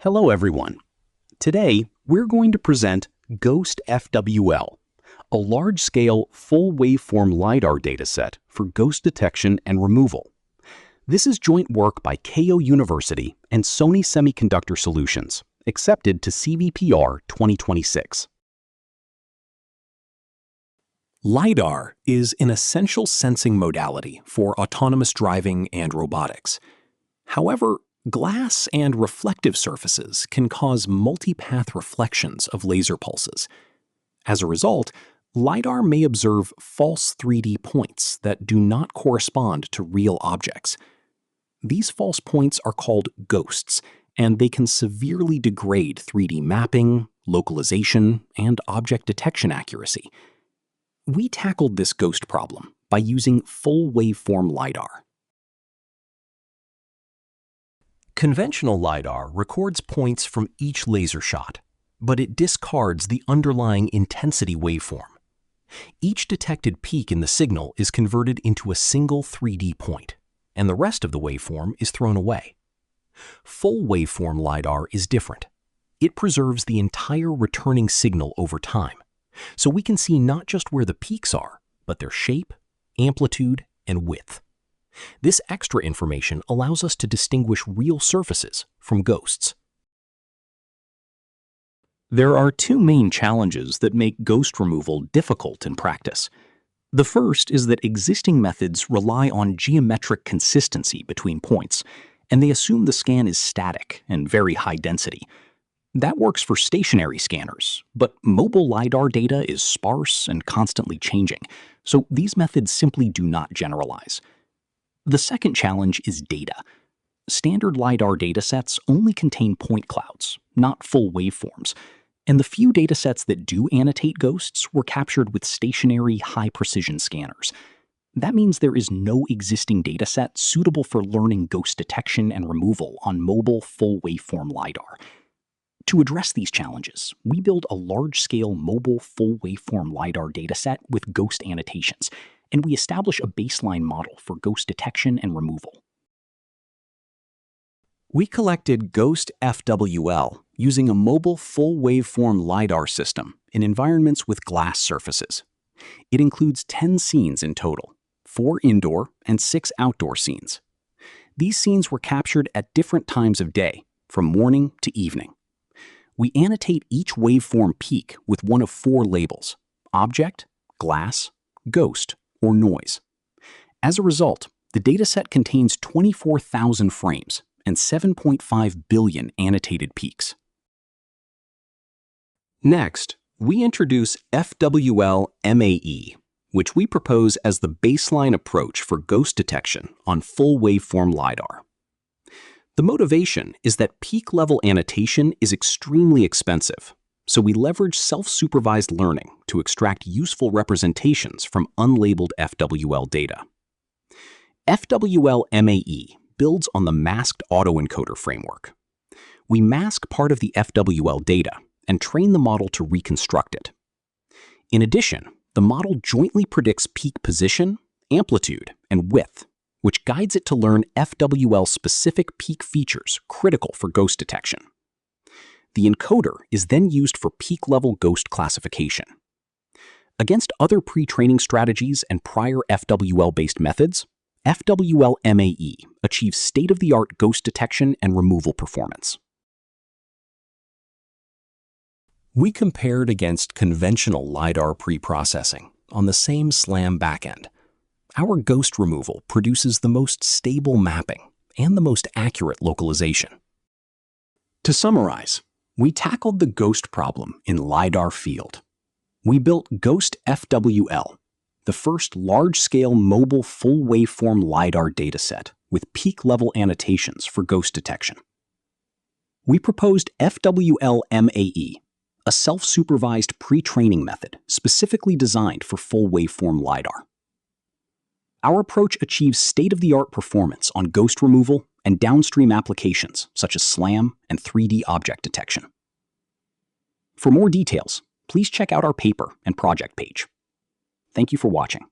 Hello everyone. Today, we're going to present Ghost-FWL, a large-scale full-waveform LiDAR dataset for ghost detection and removal. This is joint work by Keio University and Sony Semiconductor Solutions, accepted to CVPR 2026. LiDAR is an essential sensing modality for autonomous driving and robotics. However, glass and reflective surfaces can cause multipath reflections of laser pulses. As a result, LiDAR may observe false 3D points that do not correspond to real objects. These false points are called ghosts, and they can severely degrade 3D mapping, localization, and object detection accuracy. We tackled this ghost problem by using full-waveform LiDAR. Conventional LiDAR records points from each laser shot, but it discards the underlying intensity waveform. Each detected peak in the signal is converted into a single 3D point, and the rest of the waveform is thrown away. Full-waveform LiDAR is different. It preserves the entire returning signal over time, so we can see not just where the peaks are, but their shape, amplitude, and width. This extra information allows us to distinguish real surfaces from ghosts. There are two main challenges that make ghost removal difficult in practice. The first is that existing methods rely on geometric consistency between points, and they assume the scan is static and very high density. That works for stationary scanners, but mobile LiDAR data is sparse and constantly changing, so these methods simply do not generalize. The second challenge is data. Standard LiDAR datasets only contain point clouds, not full waveforms, and the few datasets that do annotate ghosts were captured with stationary, high-precision scanners. That means there is no existing dataset suitable for learning ghost detection and removal on mobile full-waveform LiDAR. To address these challenges, we build a large-scale mobile full-waveform LiDAR dataset with ghost annotations, and we establish a baseline model for ghost detection and removal. We collected Ghost-FWL using a mobile full-waveform LiDAR system in environments with glass surfaces. It includes 10 scenes in total, 4 indoor and 6 outdoor scenes. These scenes were captured at different times of day, from morning to evening. We annotate each waveform peak with one of 4 labels: object, glass, ghost, or noise. As a result, the dataset contains 24,000 frames and 7.5 billion annotated peaks. Next, we introduce FWL MAE, which we propose as the baseline approach for ghost detection on full waveform LiDAR. The motivation is that peak-level annotation is extremely expensive, so we leverage self-supervised learning to extract useful representations from unlabeled FWL data. FWL MAE builds on the masked autoencoder framework. We mask part of the FWL data and train the model to reconstruct it. In addition, the model jointly predicts peak position, amplitude, and width, which guides it to learn FWL-specific peak features critical for ghost detection. The encoder is then used for peak-level ghost classification. Against other pre-training strategies and prior FWL-based methods, FWL MAE achieves state-of-the-art ghost detection and removal performance. We compared against conventional LiDAR pre-processing on the same SLAM backend. Our ghost removal produces the most stable mapping and the most accurate localization. To summarize, we tackled the ghost problem in LiDAR field. We built Ghost-FWL, the first large-scale mobile full-waveform LiDAR dataset with peak-level annotations for ghost detection. We proposed FWL MAE, a self-supervised pre-training method specifically designed for full-waveform LiDAR. Our approach achieves state-of-the-art performance on ghost removal and downstream applications such as SLAM and 3D object detection. For more details, please check out our paper and project page. Thank you for watching.